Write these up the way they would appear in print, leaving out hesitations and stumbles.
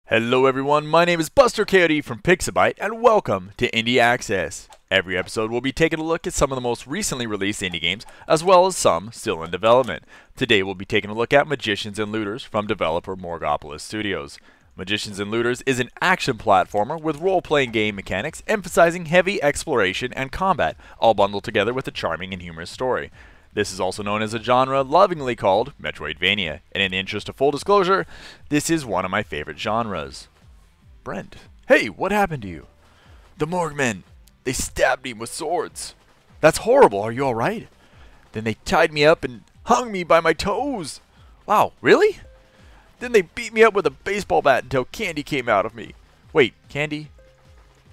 Hello everyone, my name is Buster Coyote from Pixabay, and welcome to Indie Access. Every episode we'll be taking a look at some of the most recently released indie games, as well as some still in development. Today we'll be taking a look at Magicians and Looters from developer Morgopolis Studios. Magicians and Looters is an action platformer with role-playing game mechanics emphasizing heavy exploration and combat, all bundled together with a charming and humorous story. This is also known as a genre lovingly called Metroidvania, and in the interest of full disclosure, this is one of my favorite genres. Brent, hey, what happened to you? The Morgmen, they stabbed me with swords. That's horrible, are you alright? Then they tied me up and hung me by my toes. Wow, really? Then they beat me up with a baseball bat until candy came out of me. Wait, candy?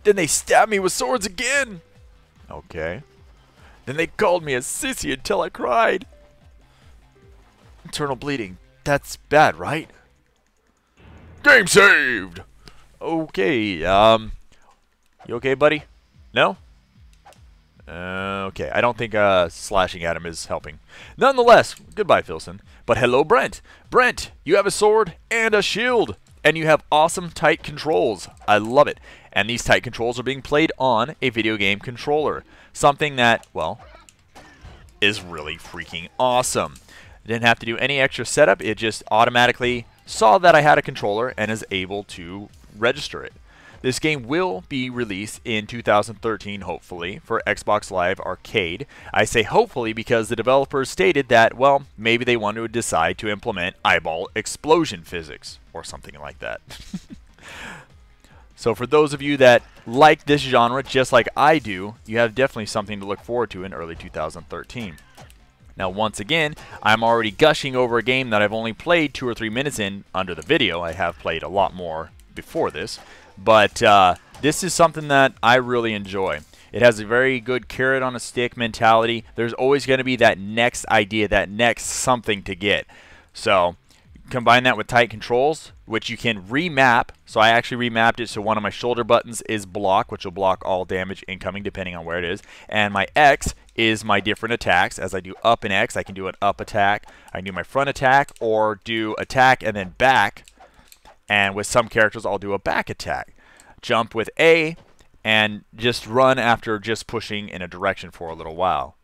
Then they stabbed me with swords again. Okay. Then they called me a sissy until I cried. Internal bleeding. That's bad, right? Game saved! Okay, you okay, buddy? No? Okay, I don't think slashing at him is helping. Nonetheless, goodbye, Filson. But hello, Brent. Brent, you have a sword and a shield. And you have awesome tight controls. I love it. And these tight controls are being played on a video game controller. Something that, well, is really freaking awesome. Didn't have to do any extra setup. It just automatically saw that I had a controller and is able to register it. This game will be released in 2013, hopefully, for Xbox Live Arcade. I say hopefully because the developers stated that, well, maybe they want to decide to implement eyeball explosion physics or something like that. So for those of you that like this genre just like I do, you have definitely something to look forward to in early 2013. Now once again, I'm already gushing over a game that I've only played 2 or 3 minutes in under the video. I have played a lot more before this. But this is something that I really enjoy. It has a very good carrot on a stick mentality. There's always going to be that next idea, that next something to get. So combine that with tight controls, which you can remap. So I actually remapped it so one of my shoulder buttons is block, which will block all damage incoming depending on where it is. And my X is my different attacks. As I do up and X, I can do an up attack. I can do my front attack or do attack and then back. And with some characters, I'll do a back attack. Jump with A, and just run after just pushing in a direction for a little while.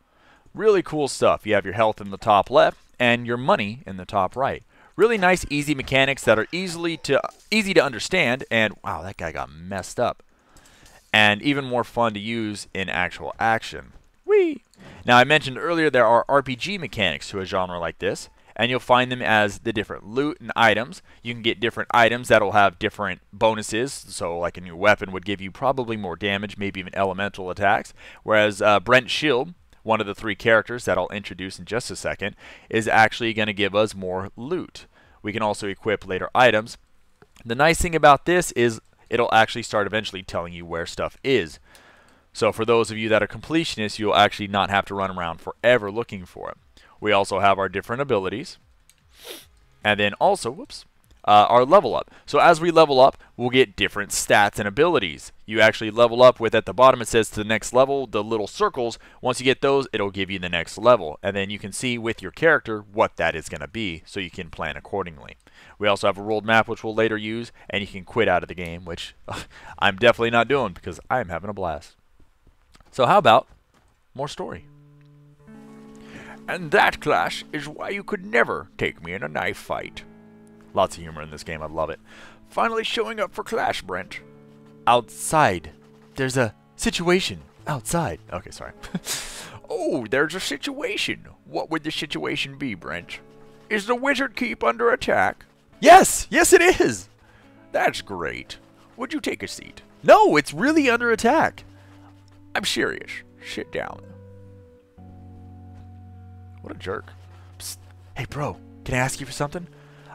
Really cool stuff. You have your health in the top left, and your money in the top right. Really nice, easy mechanics that are easy to understand, and wow, that guy got messed up. And even more fun to use in actual action. Whee! Now, I mentioned earlier there are RPG mechanics to a genre like this. And you'll find them as the different loot and items. You can get different items that will have different bonuses. So like a new weapon would give you probably more damage, maybe even elemental attacks. Whereas Brent Shield, one of the 3 characters that I'll introduce in just a second, is actually going to give us more loot. We can also equip later items. The nice thing about this is it'll actually start eventually telling you where stuff is. So for those of you that are completionists, you'll actually not have to run around forever looking for it. We also have our different abilities. And then also, our level up. So as we level up, we'll get different stats and abilities. You actually level up with, at the bottom it says to the next level, the little circles. Once you get those, it'll give you the next level. And then you can see with your character what that is going to be, so you can plan accordingly. We also have a world map, which we'll later use, and you can quit out of the game, which I'm definitely not doing because I'm having a blast. So how about more story? And that, class, is why you could never take me in a knife fight. Lots of humor in this game, I love it. Finally showing up for class, Brent. Outside. There's a situation. Outside. Okay, sorry. Oh, there's a situation. What would the situation be, Brent? Is the wizard keep under attack? Yes! Yes, it is! That's great. Would you take a seat? No, it's really under attack. I'm serious. Sit down. What a jerk. Psst. Hey, bro, can I ask you for something?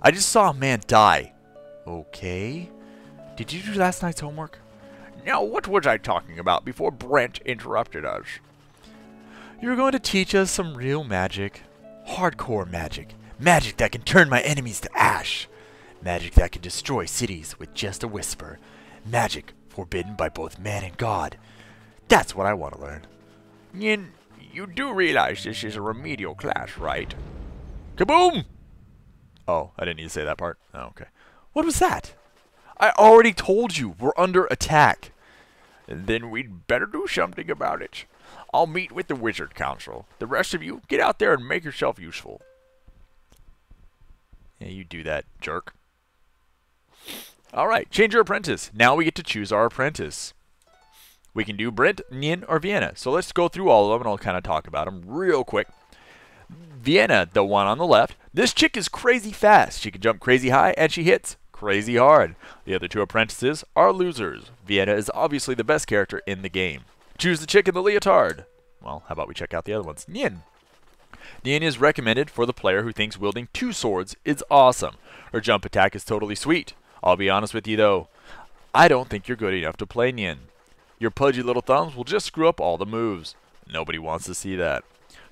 I just saw a man die. Okay. Did you do last night's homework? Now, what was I talking about before Brent interrupted us? You were going to teach us some real magic. Hardcore magic. Magic that can turn my enemies to ash. Magic that can destroy cities with just a whisper. Magic forbidden by both man and God. That's what I want to learn. You do realize this is a remedial class, right? Kaboom! Oh, I didn't need to say that part. Oh, okay. What was that? I already told you we're under attack. Then we'd better do something about it. I'll meet with the Wizard Council. The rest of you, get out there and make yourself useful. Yeah, you do that, jerk. Alright, change your apprentice. Now we get to choose our apprentice. We can do Brent, Nien, or Vienna. So let's go through all of them and I'll kind of talk about them real quick. Vienna, the one on the left. This chick is crazy fast. She can jump crazy high and she hits crazy hard. The other two apprentices are losers. Vienna is obviously the best character in the game. Choose the chick in the leotard. Well, how about we check out the other ones? Nien. Nien is recommended for the player who thinks wielding 2 swords is awesome. Her jump attack is totally sweet. I'll be honest with you though, I don't think you're good enough to play Nien. Your pudgy little thumbs will just screw up all the moves. Nobody wants to see that.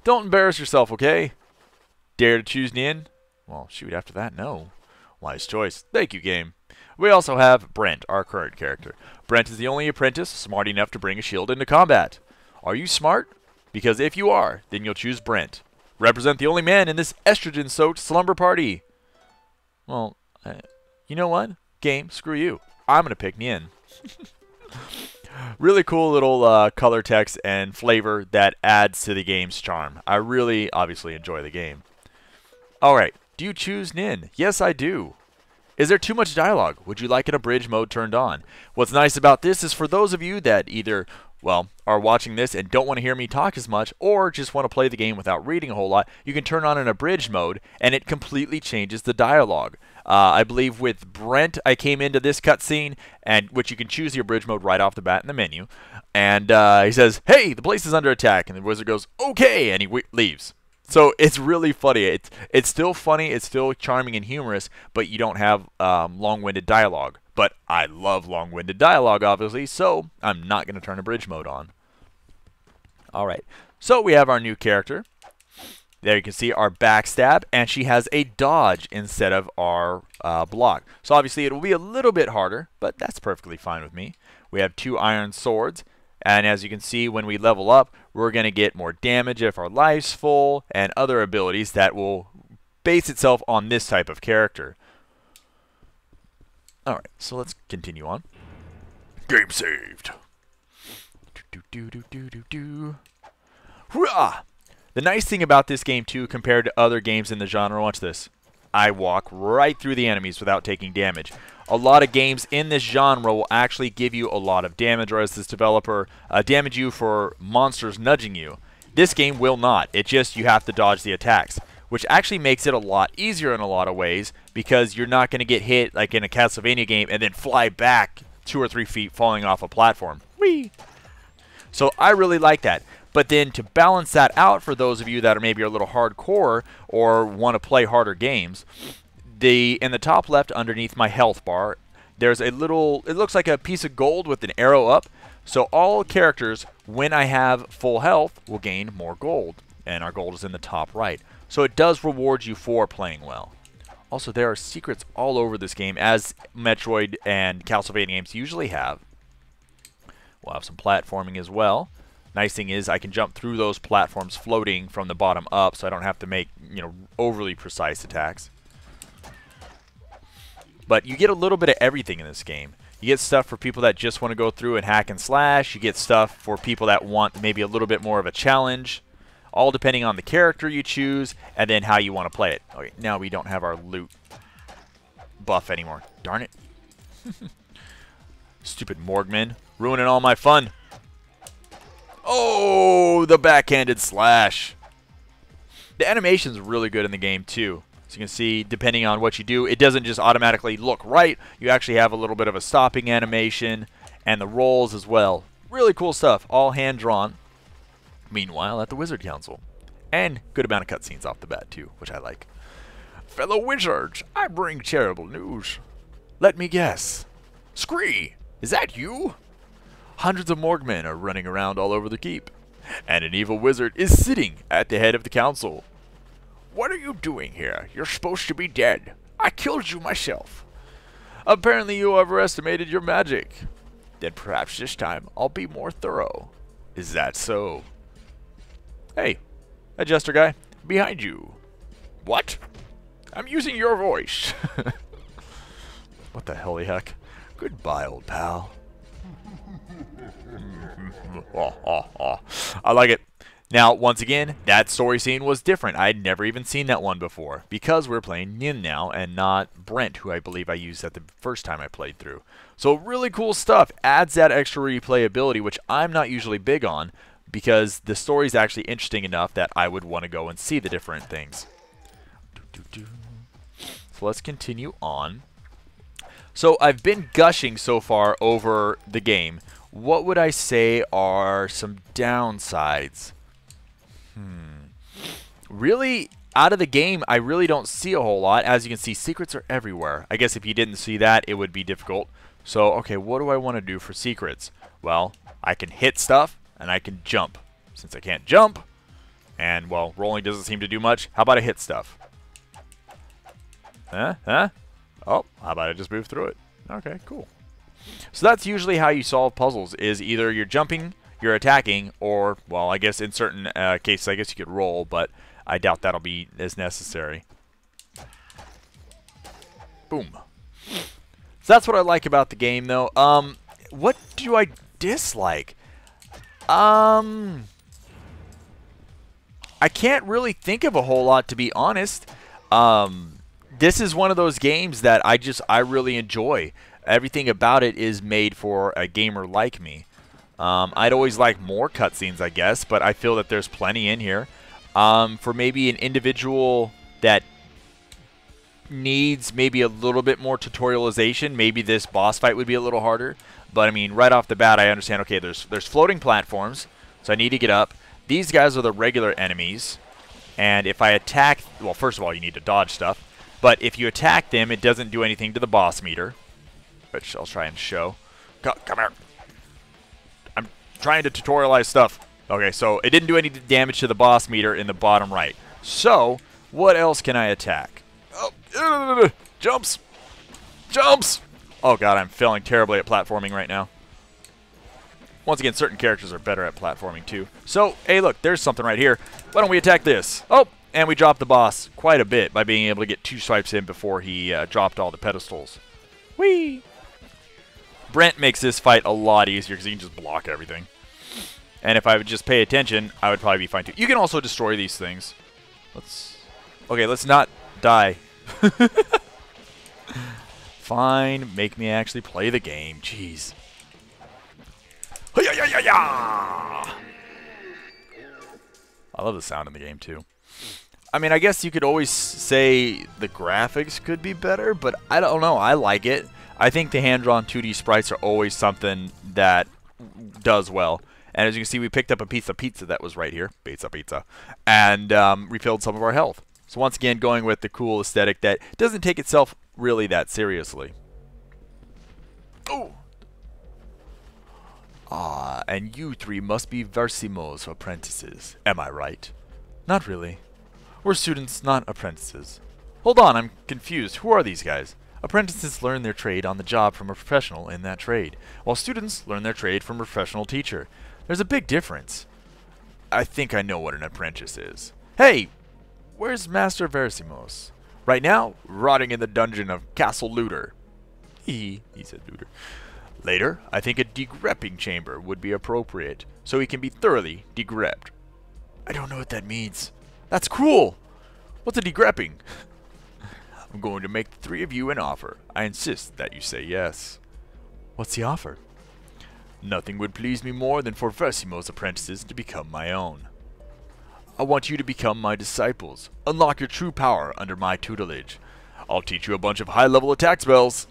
Don't embarrass yourself, okay? Dare to choose Nien? Well, shoot, after that, no. Wise choice. Thank you, game. We also have Brent, our current character. Brent is the only apprentice smart enough to bring a shield into combat. Are you smart? Because if you are, then you'll choose Brent. Represent the only man in this estrogen-soaked slumber party. Well, you know what? Game, screw you. I'm going to pick Nien. Really cool little color text and flavor that adds to the game's charm. I really, obviously, enjoy the game. Alright, do you choose Nien? Yes, I do. Is there too much dialogue? Would you like an abridged mode turned on? What's nice about this is for those of you that either, well, are watching this and don't want to hear me talk as much, or just want to play the game without reading a whole lot, you can turn on an abridged mode, and it completely changes the dialogue. I believe with Brent, I came into this cutscene, and which you can choose the abridged mode right off the bat in the menu, and he says, "Hey, the place is under attack," and the wizard goes, "Okay," and he leaves. So it's really funny. It's still funny, it's still charming and humorous, but you don't have long-winded dialogue. But I love long-winded dialogue, obviously, so I'm not going to turn abridged mode on. Alright, so we have our new character. There you can see our backstab, and she has a dodge instead of our block. So obviously it will be a little bit harder, but that's perfectly fine with me. We have 2 iron swords, and as you can see, when we level up, we're going to get more damage if our life's full, and other abilities that will base itself on this type of character. Alright, so let's continue on. Game saved. Hurrah! The nice thing about this game, too, compared to other games in the genre, watch this. I walk right through the enemies without taking damage. A lot of games in this genre will actually give you a lot of damage, or as this developer, damage you for monsters nudging you. This game will not. It just, you have to dodge the attacks, which actually makes it a lot easier in a lot of ways, because you're not going to get hit like in a Castlevania game and then fly back 2 or 3 feet falling off a platform. Whee! So I really like that. But then to balance that out for those of you that are maybe a little hardcore or want to play harder games, in the top left underneath my health bar, there's a little, it looks like a piece of gold with an arrow up. So all characters, when I have full health, will gain more gold. And our gold is in the top right. So it does reward you for playing well. Also, there are secrets all over this game, as Metroid and Castlevania games usually have. We'll have some platforming as well. Nice thing is I can jump through those platforms floating from the bottom up, so I don't have to make, overly precise attacks. But you get a little bit of everything in this game. You get stuff for people that just want to go through and hack and slash. You get stuff for people that want maybe a little bit more of a challenge. All depending on the character you choose and then how you want to play it. Okay, now we don't have our loot buff anymore. Darn it. Stupid Morgman. Ruining all my fun. Oh, the backhanded slash. The animation's really good in the game too. As you can see, depending on what you do, it doesn't just automatically look right. You actually have a little bit of a stopping animation and the rolls as well. Really cool stuff. All hand-drawn. Meanwhile, at the Wizard Council. And good amount of cutscenes off the bat too, which I like. Fellow wizards, I bring terrible news. Let me guess. Scree, is that you? Hundreds of Morgmen are running around all over the keep, and an evil wizard is sitting at the head of the council. What are you doing here? You're supposed to be dead. I killed you myself. Apparently you overestimated your magic. Then perhaps this time I'll be more thorough. Is that so? Hey, adjuster guy, behind you. What? I'm using your voice. What the hell the heck? Goodbye, old pal. I like it. Now, once again, that story scene was different. I'd never even seen that one before because we're playing Nin now and not Brent, who I believe I used at the first time I played through. So really cool stuff. Adds that extra replayability, which I'm not usually big on because the story's actually interesting enough that I would want to go and see the different things. So let's continue on. So I've been gushing so far over the game. What would I say are some downsides? Really, out of the game, I really don't see a whole lot. As you can see, secrets are everywhere. I guess if you didn't see that, it would be difficult. So, okay, what do I want to do for secrets? Well, I can hit stuff, and I can jump. Since I can't jump, and, well, rolling doesn't seem to do much, how about I hit stuff? Oh, how about I just move through it? Okay, cool. So that's usually how you solve puzzles, is either you're jumping, you're attacking, or, well, I guess in certain cases, I guess you could roll, but I doubt that'll be as necessary. Boom. So that's what I like about the game, though. What do I dislike? I can't really think of a whole lot, to be honest. This is one of those games that I really enjoy. Everything about it is made for a gamer like me. I'd always like more cutscenes, I guess, but I feel that there's plenty in here. For maybe an individual that needs maybe a little bit more tutorialization, maybe this boss fight would be a little harder. But I mean, right off the bat, I understand, okay, there's floating platforms, so I need to get up. These guys are the regular enemies, and if I attack, well, first of all, you need to dodge stuff. But if you attack them, it doesn't do anything to the boss meter, which I'll try and show. Come here. I'm trying to tutorialize stuff. Okay, so it didn't do any damage to the boss meter in the bottom right. So, what else can I attack? Oh, jumps! Jumps! Oh god, I'm failing terribly at platforming right now. Once again, certain characters are better at platforming too. So, hey look, there's something right here. Why don't we attack this? Oh, and we dropped the boss quite a bit by being able to get 2 swipes in before he dropped all the pedestals. Whee! Brent makes this fight a lot easier because he can just block everything. And if I would just pay attention, I would probably be fine too. You can also destroy these things. Let's not die. Fine, make me actually play the game. Jeez. I love the sound in the game too. I mean, I guess you could always say the graphics could be better, but I don't know. I like it. I think the hand-drawn 2D sprites are always something that does well. And as you can see, we picked up a piece of pizza that was right here. Pizza. And refilled some of our health. So once again, going with the cool aesthetic that doesn't take itself really that seriously. Oh! Ah, and you 3 must be Versimo's apprentices. Am I right? Not really. We're students, not apprentices. Hold on, I'm confused. Who are these guys? Apprentices learn their trade on the job from a professional in that trade, while students learn their trade from a professional teacher. There's a big difference. I think I know what an apprentice is. Hey! Where's Master Versimos? Right now, rotting in the dungeon of Castle Looter. He said Looter. Later, I think a degrepping chamber would be appropriate, so he can be thoroughly degrepped. I don't know what that means. That's cool! What's a degrepping? I'm going to make the 3 of you an offer. I insist that you say yes. What's the offer? Nothing would please me more than for Versimo's apprentices to become my own. I want you to become my disciples. Unlock your true power under my tutelage. I'll teach you a bunch of high-level attack spells.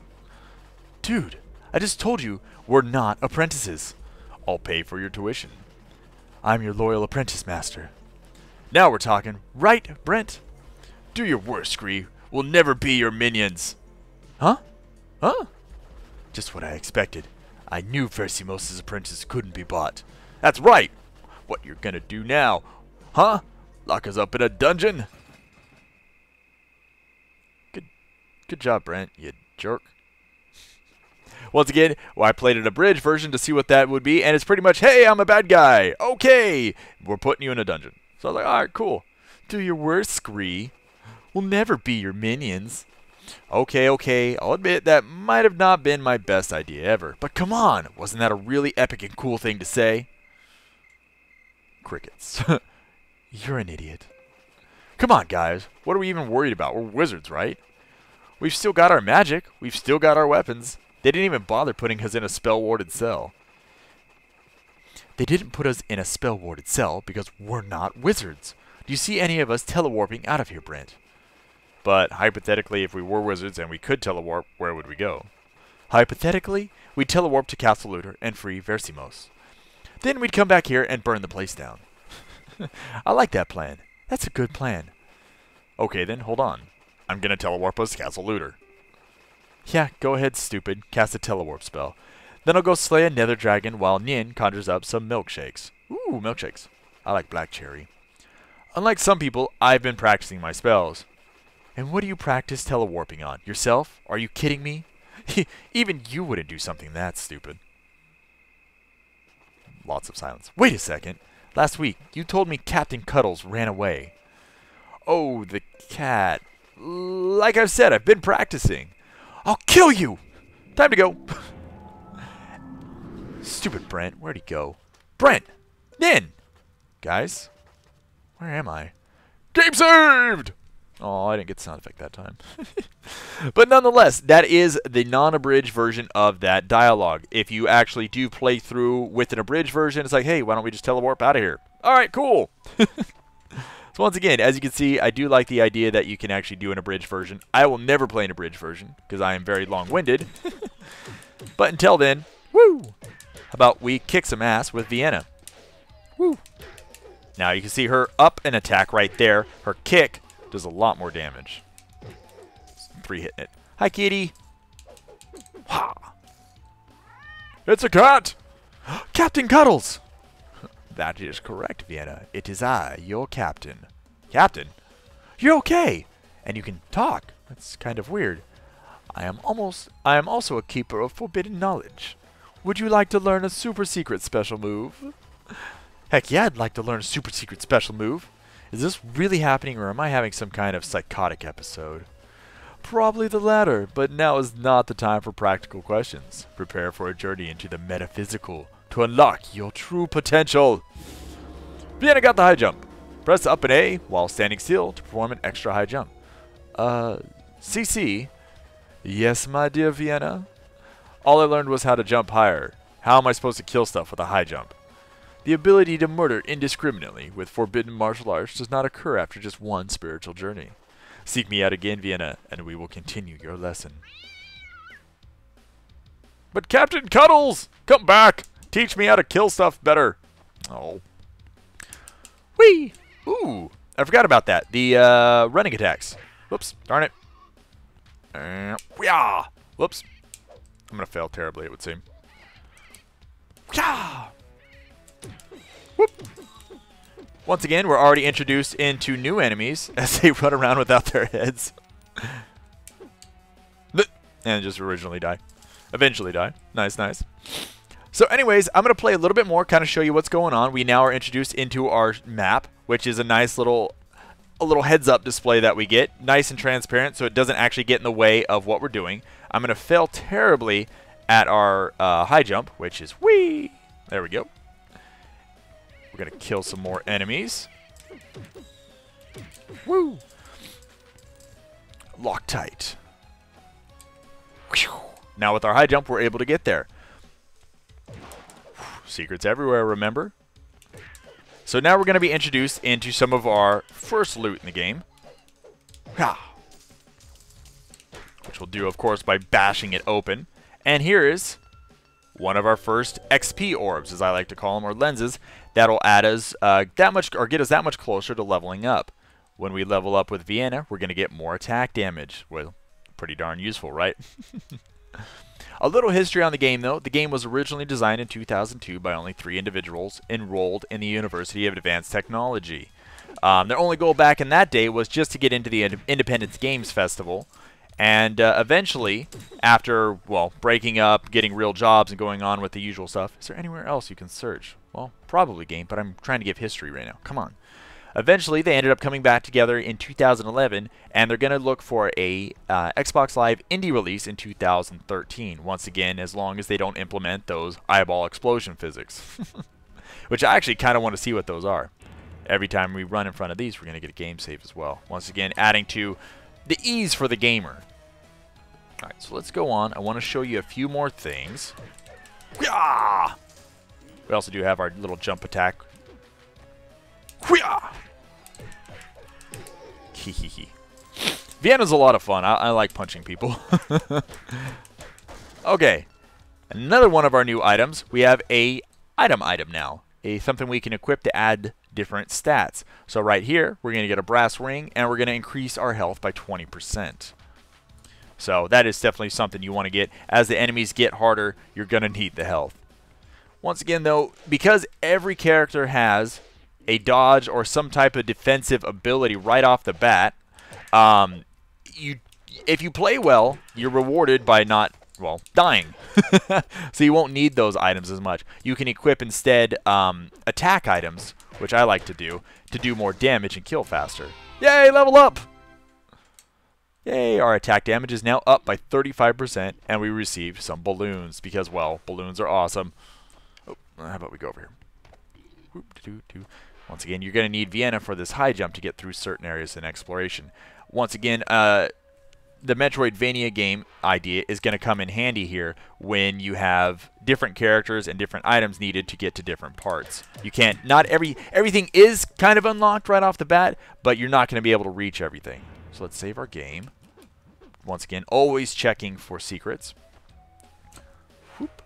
Dude, I just told you we're not apprentices. I'll pay for your tuition. I'm your loyal apprentice master. Now we're talking, right, Brent? Do your worst, Scree. We'll never be your minions. Huh? Huh? Just what I expected. I knew Versimos' apprentice couldn't be bought. That's right. What you're gonna do now? Huh? Lock us up in a dungeon? Good job, Brent, you jerk. Once again, well, I played an abridged version to see what that would be, and it's pretty much, hey, I'm a bad guy. Okay, we're putting you in a dungeon. So I was like, all right, cool. Do your worst, Scree. We'll never be your minions. Okay, okay, I'll admit that might have not been my best idea ever. But come on, wasn't that a really epic and cool thing to say? Crickets. You're an idiot. Come on, guys. What are we even worried about? We're wizards, right? We've still got our magic. We've still got our weapons. They didn't even bother putting us in a spell-warded cell. They didn't put us in a spell-warded cell because we're not wizards. Do you see any of us telewarping out of here, Brent? But hypothetically, if we were wizards and we could telewarp, where would we go? Hypothetically, we'd telewarp to Castle Looter and free Versimos. Then we'd come back here and burn the place down. I like that plan. That's a good plan. Okay then, hold on. I'm gonna telewarp us to Castle Looter. Yeah, go ahead, stupid. Cast a telewarp spell. Then I'll go slay a nether dragon while Nin conjures up some milkshakes. Ooh, milkshakes. I like black cherry. Unlike some people, I've been practicing my spells. And what do you practice telewarping on? Yourself? Are you kidding me? Even you wouldn't do something that stupid. Lots of silence. Wait a second. Last week, you told me Captain Cuddles ran away. Oh, the cat. Like I've said, I've been practicing. I'll kill you! Time to go. Stupid Brent. Where'd he go? Brent! Nin! Guys? Where am I? Game saved! Oh, I didn't get the sound effect that time. But nonetheless, that is the non-abridged version of that dialogue. If you actually do play through with an abridged version, it's like, hey, why don't we just telewarp out of here? Alright, cool! So once again, as you can see, I do like the idea that you can actually do an abridged version. I will never play an abridged version, because I am very long-winded. But until then, woo! How about we kick some ass with Vienna? Woo! Now you can see her up and attack right there. Her kick does a lot more damage. 3 hitting it. Hi, kitty. Ha! It's a cat! Captain Cuddles! That is correct, Vienna. It is I, your captain. Captain? You're okay! And you can talk. That's kind of weird. I am also a keeper of forbidden knowledge. Would you like to learn a super secret special move? Heck yeah, I'd like to learn a super secret special move. Is this really happening, or am I having some kind of psychotic episode? Probably the latter, but now is not the time for practical questions. Prepare for a journey into the metaphysical to unlock your true potential. Vienna got the high jump. Press up and A while standing still to perform an extra high jump. CC? Yes, my dear Vienna? All I learned was how to jump higher. How am I supposed to kill stuff with a high jump? The ability to murder indiscriminately with forbidden martial arts does not occur after just one spiritual journey. Seek me out again, Vienna, and we will continue your lesson. But Captain Cuddles! Come back! Teach me how to kill stuff better. Oh. Whee! Ooh! I forgot about that. The running attacks. Whoops. Darn it. Yeah! Whoops. I'm going to fail terribly, it would seem. Yeah! Whoop. Once again, we're already introduced into new enemies as they run around without their heads. And just originally die. Eventually die. Nice, nice. So anyways, I'm going to play a little bit more, kind of show you what's going on. We now are introduced into our map, which is a nice little heads-up display that we get. Nice and transparent, so it doesn't actually get in the way of what we're doing. I'm going to fail terribly at our high jump, which is whee! There we go. We're going to kill some more enemies. Woo! Loctite. Now with our high jump, we're able to get there. Secrets everywhere, remember? So now we're going to be introduced into some of our first loot in the game. Which we'll do, of course, by bashing it open. And here is one of our first XP orbs, as I like to call them, or lenses, that'll add us that much, or get us that much closer to leveling up. When we level up with Vienna, we're going to get more attack damage. Well, pretty darn useful, right? A little history on the game, though. The game was originally designed in 2002 by only 3 individuals enrolled in the University of Advanced Technology. Their only goal back in that day was just to get into the Independence Games Festival. And eventually, after, well, breaking up, getting real jobs, and going on with the usual stuff, is there anywhere else you can search? Well, probably game, but I'm trying to give history right now. Come on. Eventually, they ended up coming back together in 2011, and they're going to look for a Xbox Live indie release in 2013. Once again, as long as they don't implement those eyeball explosion physics, which I actually kind of want to see what those are. Every time we run in front of these, we're going to get a game save as well. Once again, adding to the ease for the gamer. All right, so let's go on. I want to show you a few more things. We also do have our little jump attack. Vienna's a lot of fun. I like punching people. Okay, another one of our new items. We have a item now. Something we can equip to add different stats. So right here, we're going to get a brass ring, and we're going to increase our health by 20%. So that is definitely something you want to get. As the enemies get harder, you're going to need the health. Once again, though, because every character has a dodge or some type of defensive ability right off the bat, if you play well, you're rewarded by not, well, dying. So you won't need those items as much. You can equip instead attack items, which I like to do more damage and kill faster. Yay, level up! Yay, our attack damage is now up by 35%, and we received some balloons because, well, balloons are awesome. Oh, how about we go over here? Once again, you're going to need Vienna for this high jump to get through certain areas in exploration. Once again, the Metroidvania game idea is going to come in handy here when you have different characters and different items needed to get to different parts. You can't, not everything is kind of unlocked right off the bat, but you're not going to be able to reach everything. So let's save our game. Once again, always checking for secrets. Whoop.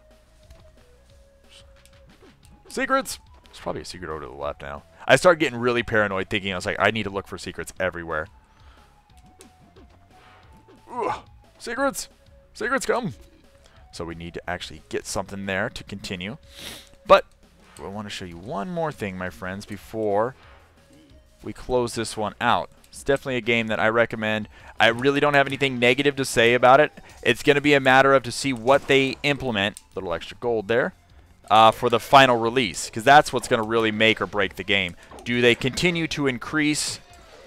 Secrets! There's probably a secret over to the left now. I started getting really paranoid thinking, I was like, I need to look for secrets everywhere. Ugh. Secrets! Secrets come! So we need to actually get something there to continue. But I want to show you one more thing, my friends, before we close this one out. It's definitely a game that I recommend. I really don't have anything negative to say about it. It's going to be a matter of to see what they implement. Little extra gold there. For the final release, because that's what's going to really make or break the game. Do they continue to increase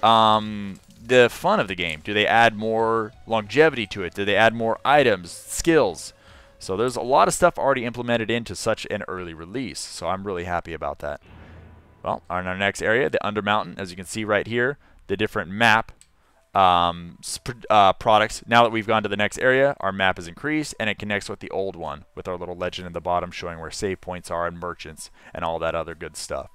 the fun of the game? Do they add more longevity to it? Do they add more items, skills? So there's a lot of stuff already implemented into such an early release, so I'm really happy about that. Well, on our next area, the Undermountain, as you can see right here, the different map products. Now that we've gone to the next area, our map is increased, and it connects with the old one with our little legend in the bottom showing where save points are and merchants and all that other good stuff.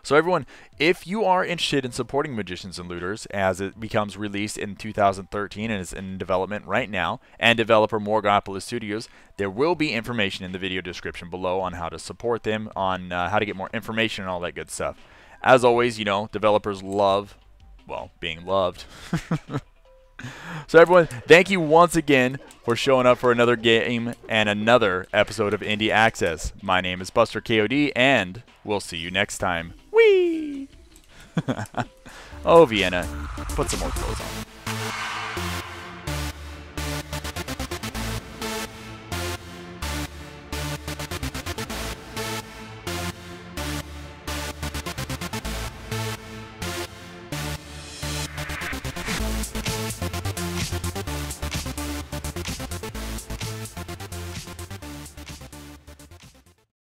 So everyone, if you are interested in supporting Magicians and Looters as it becomes released in 2013 and is in development right now, and developer Morgopolis Studios, there will be information in the video description below on how to support them, on how to get more information and all that good stuff. As always, you know, developers love, well, being loved. So everyone, thank you once again for showing up for another game and another episode of Indie Access. My name is Buster KOD, and we'll see you next time. Whee! Oh, Vienna, put some more clothes on.